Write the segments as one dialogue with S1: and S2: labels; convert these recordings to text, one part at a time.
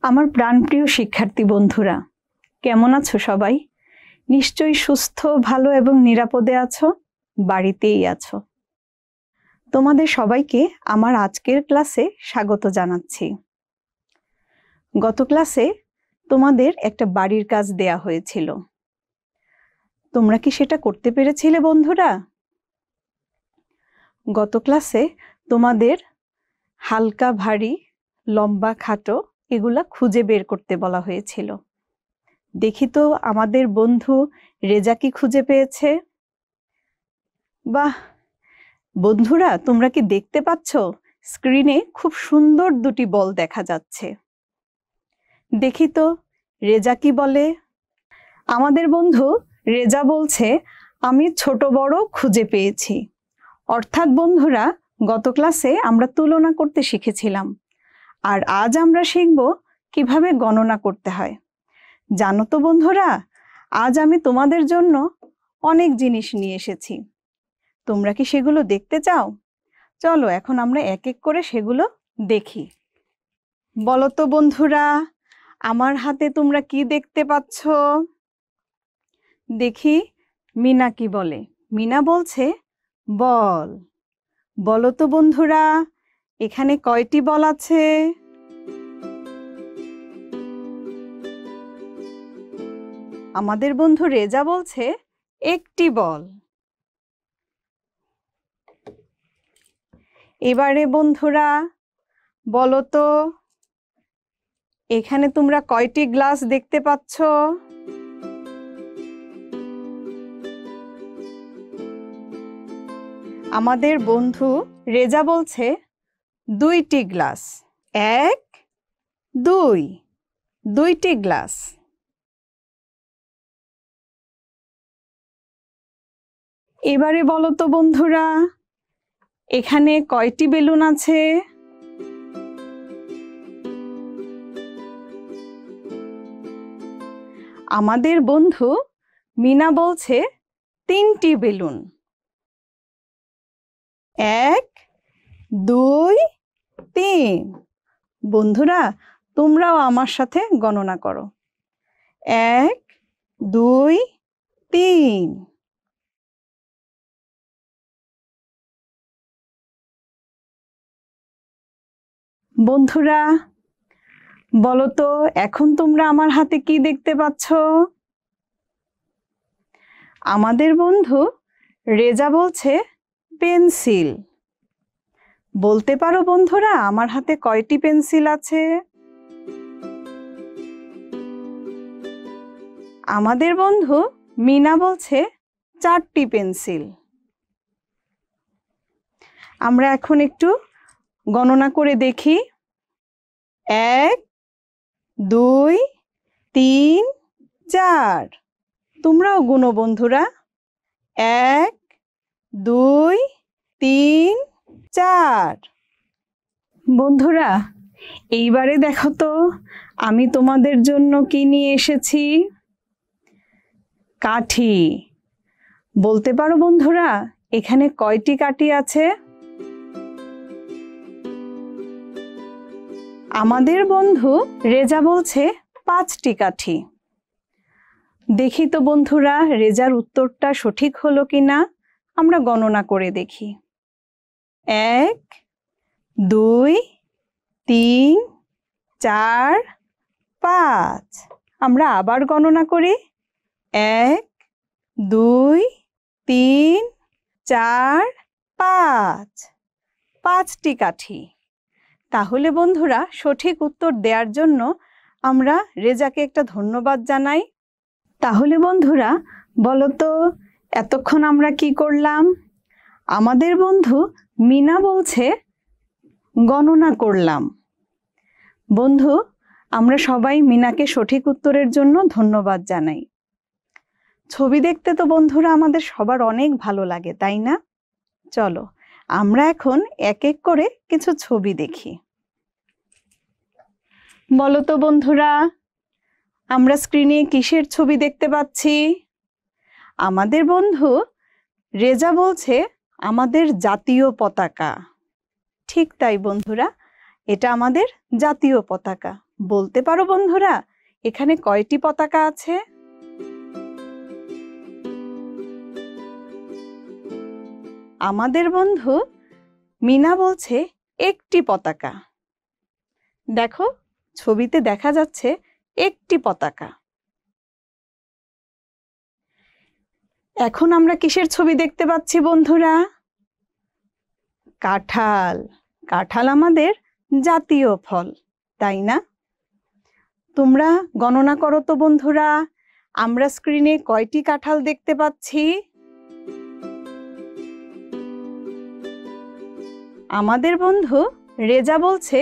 S1: আমার প্রাণপ্রিয় শিক্ষার্থী বন্ধুরা, কেমন আছো সবাই? নিশ্চয়ই সুস্থ, ভালো এবং নিরাপদে আছো, বাড়িতেই আছো। তোমাদের সবাইকে আমার আজকের ক্লাসে স্বাগত জানাচ্ছি। গত ক্লাসে তোমাদের একটা বাড়ির কাজ দেয়া হয়েছিল। তোমরা কি সেটা করতে পেরেছিলে বন্ধুরা? গত ক্লাসে তোমাদের হালকা, ভারী, লম্বা, খাটো এগুলা খুঁজে বের করতে বলা হয়েছিল। দেখি তো আমাদের বন্ধু রেজা কি খুঁজে পেয়েছে। বাহ বন্ধুরা, তোমরা কি দেখতে পাচ্ছ স্ক্রিনে খুব সুন্দর দুটি বল দেখা যাচ্ছে। দেখি তো রেজা কি বলে। আমাদের বন্ধু রেজা বলছে, আমি ছোট বড় খুঁজে পেয়েছি। অর্থাৎ বন্ধুরা, গত ক্লাসে আমরা তুলনা করতে শিখেছিলাম, আর আজ আমরা শিখব কিভাবে গণনা করতে হয়। জানো তো বন্ধুরা, আজ আমি তোমাদের জন্য অনেক জিনিস নিয়ে এসেছি। তোমরা কি সেগুলো দেখতে চাও? চলো এখন আমরা এক এক করে সেগুলো দেখি। বলো তো বন্ধুরা, আমার হাতে তোমরা কি দেখতে পাচ্ছ? দেখি মিনা কি বলে। মিনা বলছে বল। বলো তো বন্ধুরা, এখানে কয়টি বল আছে? আমাদের বন্ধু রেজা বলছে একটি বল। এবারে বন্ধুরা বলো তো, এখানে তোমরা কয়টি গ্লাস দেখতে পাচ্ছ? আমাদের বন্ধু রেজা বলছে দুইটি গ্লাস। এক, দুই, দুইটি গ্লাস। এবারে বলো তো বন্ধুরা, এখানে কয়টি বেলুন আছে? আমাদের বন্ধু মিনা বলছে তিনটি বেলুন। এক, দুই, তিন। বন্ধুরা, তোমরাও আমার সাথে গণনা করো। এক, দুই, তিন। বন্ধুরা বলো তো, এখন তোমরা আমার হাতে কি দেখতে পাচ্ছ? আমাদের বন্ধু রেজা বলছে পেন্সিল। বলতে পারো বন্ধুরা, আমার হাতে কয়টি পেন্সিল আছে? আমাদের বন্ধু মিনা বলছে চারটি পেন্সিল। আমরা এখন একটু গণনা করে দেখি। এক, দুই, তিন, চার। তোমরাও গুনো বন্ধুরা। এক, দুই, তিন, চার। বন্ধুরা এইবারে দেখো তো আমি তোমাদের জন্য কি নিয়ে এসেছি। কাঠি। বলতে পারো বন্ধুরা, এখানে কয়টি কাঠি আছে? আমাদের বন্ধু রেজা বলছে পাঁচটি কাঠি। দেখি তো বন্ধুরা, রেজার উত্তরটা সঠিক হলো কিনা আমরা গণনা করে দেখি। এক, দুই, তিন, চার, পাঁচ। আমরা আবার গণনা করি। এক, দুই, তিন, চার, পাঁচ। পাঁচটি কাঠি। তাহলে বন্ধুরা, সঠিক উত্তর দেওয়ার জন্য আমরা রেজাকে একটা ধন্যবাদ জানাই। তাহলে বন্ধুরা বলো তো, এতক্ষণ আমরা কি করলাম? আমাদের বন্ধু মিনা বলছে গণনা করলাম। বন্ধু, আমরা সবাই মিনাকে সঠিক উত্তরের জন্য ধন্যবাদ জানাই। ছবি দেখতে তো বন্ধুরা আমাদের সবার অনেক ভালো লাগে, তাই না? চলো আমরা এখন এক এক করে কিছু ছবি দেখি। বলো তো বন্ধুরা, আমরা স্ক্রিনে কিসের ছবি দেখতে পাচ্ছি? আমাদের বন্ধু রেজা বলছে আমাদের জাতীয় পতাকা। ঠিক তাই বন্ধুরা, এটা আমাদের জাতীয় পতাকা। বলতে পারো বন্ধুরা এখানে কয়টি পতাকা আছে? আমাদের বন্ধু মিনা বলছে একটি পতাকা। দেখো ছবিতে দেখা যাচ্ছে একটি পতাকা। এখন আমরা কিসের ছবি দেখতে পাচ্ছি বন্ধুরা? কাঁঠাল। কাঁঠাল আমাদের জাতীয় ফল, তাই না? তোমরা গণনা করো তো বন্ধুরা, আমরা স্ক্রিনে কয়টি কাঁঠাল দেখতে পাচ্ছি? আমাদের বন্ধু রেজা বলছে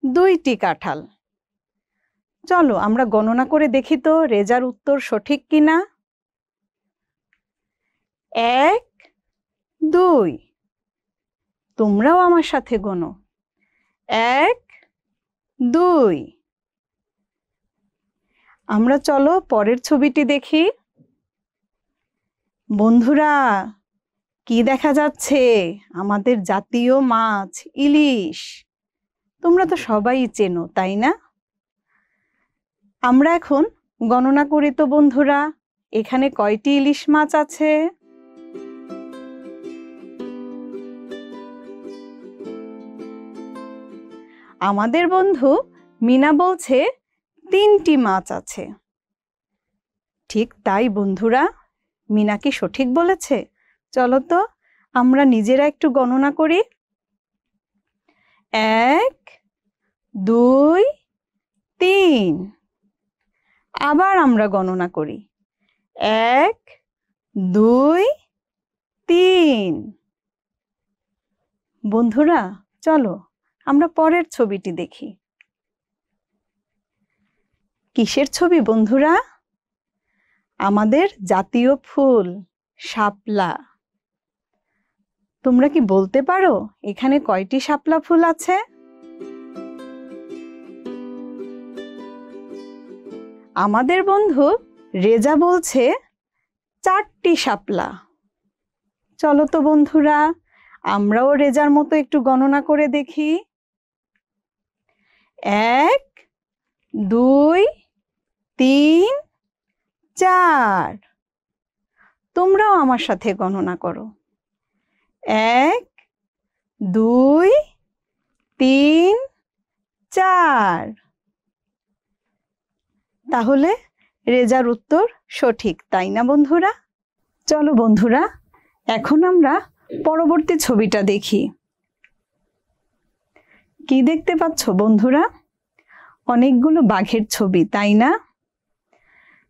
S1: 2টি কাঁঠাল। চলো আমরা গণনা করে দেখি তো রেজার উত্তর সঠিক কিনা। 1, 2। তোমরাও আমার সাথে গোনো। 1, 2। আমরা চলো পরের ছবিটি দেখি। বন্ধুরা কি দেখা যাচ্ছে? আমাদের জাতীয় মাছ ইলিশ। তোমরা তো সবাই চেনো, তাই না? আমরা এখন গণনা করি তো বন্ধুরা, এখানে কয়টি ইলিশ মাছ আছে? আমাদের বন্ধু মিনা বলছে 3টি মাছ আছে। ঠিক তাই বন্ধুরা, মিনা কি সঠিক বলেছে? চলো তো আমরা নিজেরা একটু গণনা করি। 1, 2, 3। আবার আমরা গণনা করি। 1, 2, 3। বন্ধুরা চলো আমরা পরের ছবিটি দেখি। কিসের ছবি বন্ধুরা? আমাদের জাতীয় ফুল শাপলা। তোমরা কি বলতে পারো এখানে কয়টি শাপলা ফুল আছে? আমাদের বন্ধু রেজা বলছে 4টি শাপলা। চলো তো বন্ধুরা আমরাও রেজার মতো একটু গণনা করে দেখি। 1, 2, 3, 4। তোমরাও আমার সাথে গণনা করো। 1, 2, 3, 4। তাহলে রেজার উত্তর সঠিক, তাই না বন্ধুরা? চলো বন্ধুরা এখন আমরা পরবর্তী ছবিটা দেখি। কি দেখতে পাচ্ছ বন্ধুরা? অনেকগুলো বাঘের ছবি, তাই না?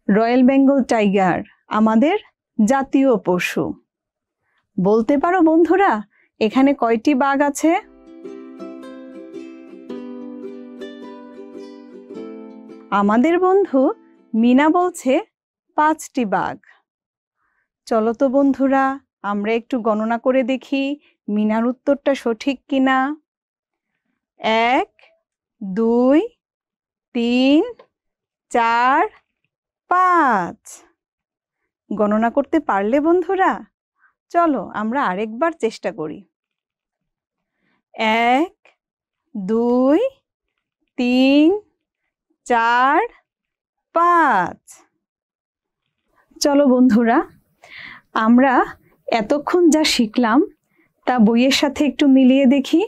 S1: রয়্যাল বেঙ্গল টাইগার আমাদের জাতীয় পশু। বলতে পারো বন্ধুরা এখানে কয়টি বাঘ আছে? আমাদের বন্ধু মিনা বলছে 5টি বাঘ। চলো তো বন্ধুরা আমরা একটু গণনা করে দেখি মিনার উত্তরটা সঠিক কিনা। 1, 2, 3, 4, 5। গণনা করতে পারলে বন্ধুরা? চলো আমরা আরেকবার চেষ্টা করি। 1, 2, 3, 4, 5। চলো বন্ধুরা আমরা এতক্ষণ যা শিখলাম তা বইয়ের সাথে একটু মিলিয়ে দেখি।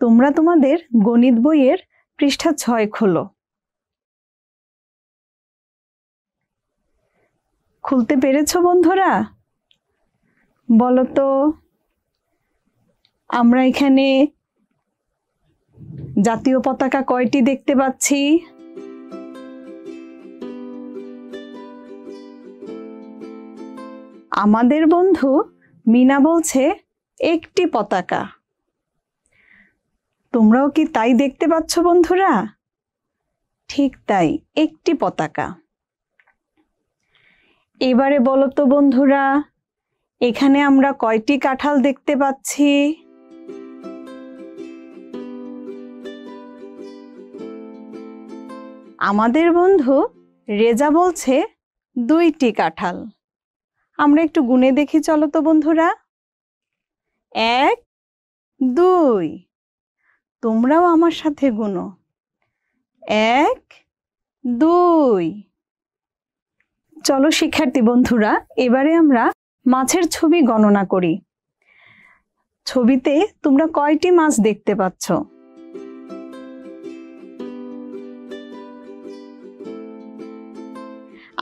S1: তোমরা তোমাদের গণিত বইয়ের পৃষ্ঠা 6 খোলো। খুলতে পেরেছো বন্ধুরা? বলো তো আমরা এখানে জাতীয় পতাকা কয়টি দেখতে পাচ্ছি? আমাদের বন্ধু মিনা বলছে 1টি পতাকা। তোমরাও কি তাই দেখতে পাচ্ছ বন্ধুরা? ঠিক তাই, 1টি পতাকা। এবারে বলো তো বন্ধুরা এখানে আমরা কয়টি কাঁঠাল দেখতে পাচ্ছি? আমাদের বন্ধু রেজা বলছে 2টি কাঁঠাল। আমরা একটু গুনে দেখি চলো তো বন্ধুরা। 1, 2। তোমরাও আমার সাথে গুনো। 1 2। চলো শিক্ষার্থী বন্ধুরা, এবারে আমরা মাছের ছবি গণনা করি। ছবিতে তোমরা কয়টি মাছ দেখতে পাচ্ছ?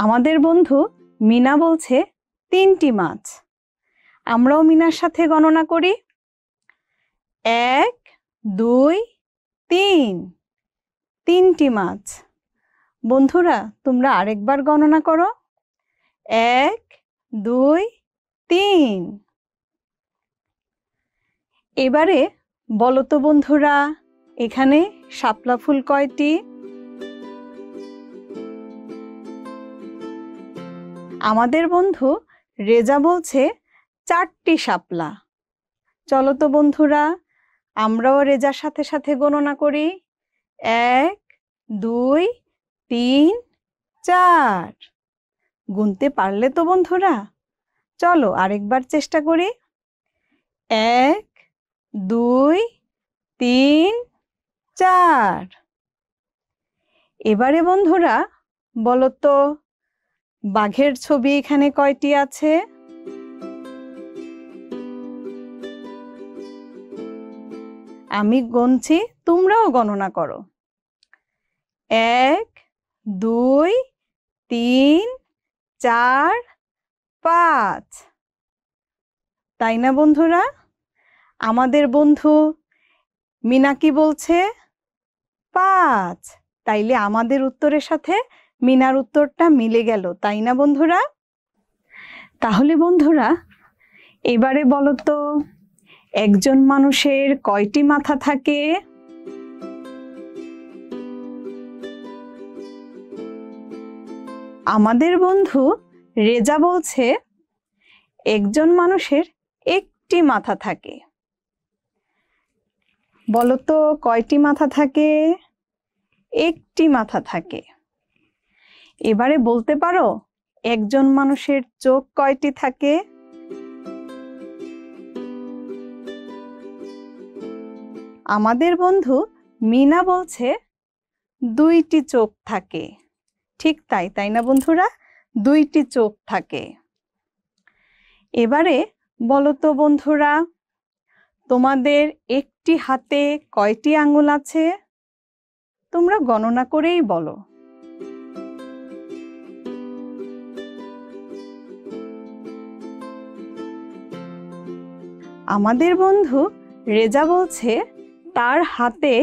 S1: আমাদের বন্ধু মিনা বলছে 3টি মাছ। আমরাও মিনার সাথে গণনা করি। 1 2 3, 3টি মাছ। বন্ধুরা তোমরা আরেকবার গণনা করো। 1 2 3। এবারে বলো তো বন্ধুরা, এখানে শাপলা ফুল কয়টি? আমাদের বন্ধু রেজা বলছে 4টি শাপলা। চলো তো বন্ধুরা, আমরাও রেজার সাথে সাথে গণনা করি। 1 2 3 4। গুনতে পারলে তো বন্ধুরা? চলো আরেকবার চেষ্টা করি। 1 2 3 4। এবারে বন্ধুরা বলো তো, বাঘের ছবি এখানে কয়টি আছে? আমি গুনছি, তোমরাও গণনা করো। 1 2 3 4 5। তাই না বন্ধুরা? আমাদের বন্ধু মিনা কি বলছে? 5। তাইলে আমাদের উত্তরের সাথে মিনার উত্তরটা মিলে গেল, তাই না বন্ধুরা? তাহলে বন্ধুরা এবারে বলো তো, একজন মানুষের কয়টি মাথা থাকে? আমাদের বন্ধু রেজা বলছে একজন মানুষের একটি মাথা থাকে। বলো তো কয়টি মাথা থাকে? একটি মাথা থাকে। এবারে বলতে পারো একজন মানুষের চোখ কয়টি থাকে? আমাদের বন্ধু মিনা বলছে 2টি চোখ থাকে। ঠিক তাই, তাই না বন্ধুরা? 2টি চোখ থাকে। এবারে বলো তো বন্ধুরা, তোমাদের একটি হাতে কয়টি আঙ্গুল আছে? তোমরা গণনা করেই বলো। আমাদের বন্ধু রেজা বলছে তার হাতে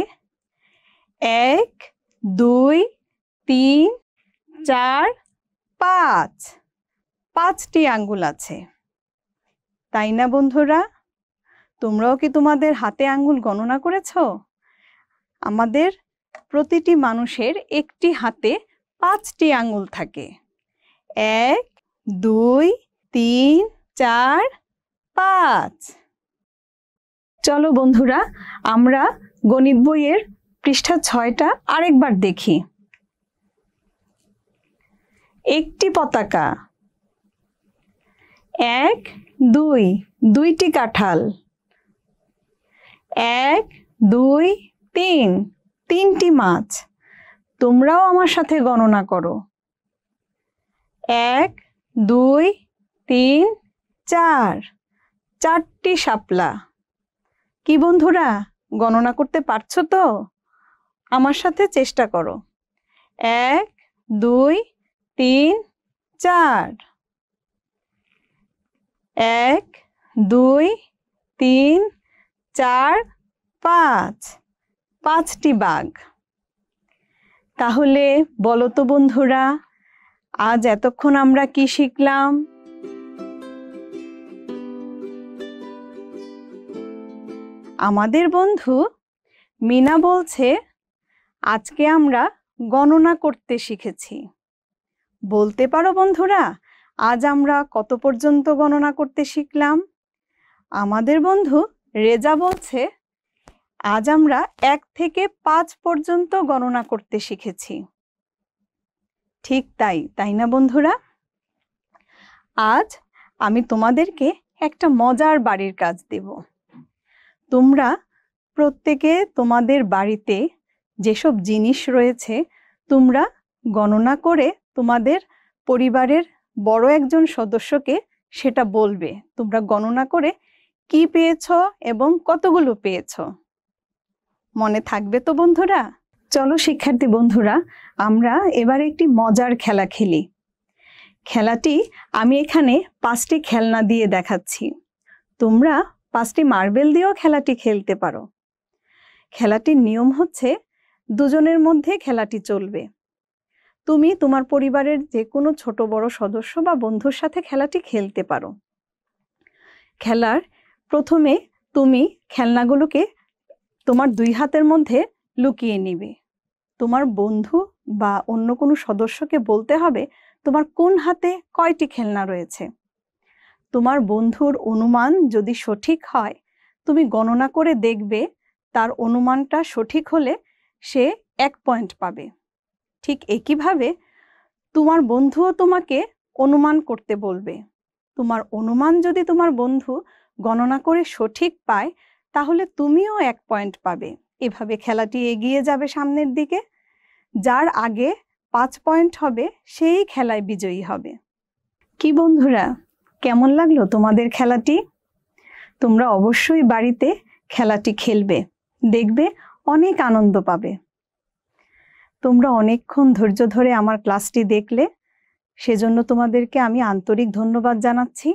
S1: 1 2 3 4 5, 5টি আঙ্গুল আছে। তাই না বন্ধুরা? তোমরাও কি তোমাদের হাতে আঙ্গুল গণনা করেছো? আমাদের প্রতিটি মানুষের একটি হাতে 5টি আঙ্গুল থাকে। 1 2 3 4 5। চলো বন্ধুরা, আমরা গণিত বইয়ের পৃষ্ঠা 6টা আরেকবার দেখি। একটি পতাকা। 1 2, 2টি কাঁঠাল। 1 2 3, 3টি মাছ। তোমরাও আমার সাথে গণনা করো। 1 2 3 4, 4টি শাপলা। কি বন্ধুরা, গণনা করতে পারছো তো? আমার সাথে চেষ্টা করো। 1 2 3 4। 1 2 3 4 5, 5টি বাঘ। তাহলে বলো তো বন্ধুরা, আজ এতক্ষণ আমরা কি শিখলাম? আমাদের বন্ধু মিনা বলছে আজকে আমরা গণনা করতে শিখেছি। বলতে পারো বন্ধুরা, আজ আমরা কত পর্যন্ত গণনা করতে শিখলাম? আমাদের বন্ধু রেজা বলছে আজ আমরা 1 থেকে 5 পর্যন্ত গণনা করতে শিখেছি। ঠিক তাই, তাই না বন্ধুরা? আজ আমি তোমাদেরকে একটা মজার বাড়ির কাজ দেব। তোমরা প্রত্যেকে তোমাদের বাড়িতে যেসব জিনিস রয়েছে তোমরা গণনা করে তোমাদের পরিবারের বড় একজন সদস্যকে সেটা বলবে। তোমরা গণনা করে কি পেয়েছো এবং কতগুলো পেয়েছো। মনে থাকবে তো বন্ধুরা? চলো শিক্ষার্থী বন্ধুরা, আমরা এবার একটি মজার খেলা খেলি। খেলাটি আমি এখানে 5টি খেলনা দিয়ে দেখাচ্ছি। তোমরা 5টি মার্বেল দিয়েও খেলাটি খেলতে পারো। খেলাটির নিয়ম হচ্ছে দুজনের মধ্যে খেলাটি চলবে। তুমি তোমার পরিবারের যে কোনো ছোট বড় সদস্য বা বন্ধুর সাথে খেলাটি খেলতে পারো। খেলার প্রথমে তুমি খেলনাগুলোকে তোমার 2 হাতের মধ্যে লুকিয়ে নিবে। তোমার বন্ধু বা অন্য কোনো সদস্যকে বলতে হবে তোমার কোন হাতে কয়টি খেলনা রয়েছে। তোমার বন্ধুর অনুমান যদি সঠিক হয়, তুমি গণনা করে দেখবে, তার অনুমানটা সঠিক হলে সে 1 পয়েন্ট পাবে। ঠিক একইভাবে তোমার বন্ধুও তোমাকে অনুমান করতে বলবে। তোমার অনুমান যদি তোমার বন্ধু গণনা করে সঠিক পায়, তাহলে তুমিও 1 পয়েন্ট পাবে। এভাবে খেলাটি এগিয়ে যাবে সামনের দিকে। যার আগে 5 পয়েন্ট হবে সেই খেলায় বিজয়ী হবে। কি বন্ধুরা, কেমন লাগলো তোমাদের খেলাটি? তোমরা অবশ্যই বাড়িতে খেলাটি খেলবে, দেখবে অনেক আনন্দ পাবে। তোমরা অনেকক্ষণ ধৈর্য ধরে আমার ক্লাসটি দেখলে, সেজন্য তোমাদেরকে আমি আন্তরিক ধন্যবাদ জানাচ্ছি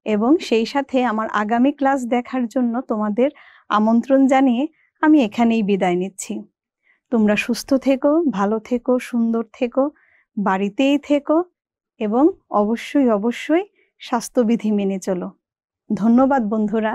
S1: এবং সেই সাথে আমার আগামী ক্লাস দেখার জন্য তোমাদের আমন্ত্রণ জানিয়ে আমি এখানেই বিদায় নিচ্ছি। তোমরা সুস্থ থেকো, ভালো থেকো, সুন্দর থেকো, বাড়িতেই থেকো এবং অবশ্যই অবশ্যই স্বাস্থ্যবিধি মেনে চলো। ধন্যবাদ বন্ধুরা।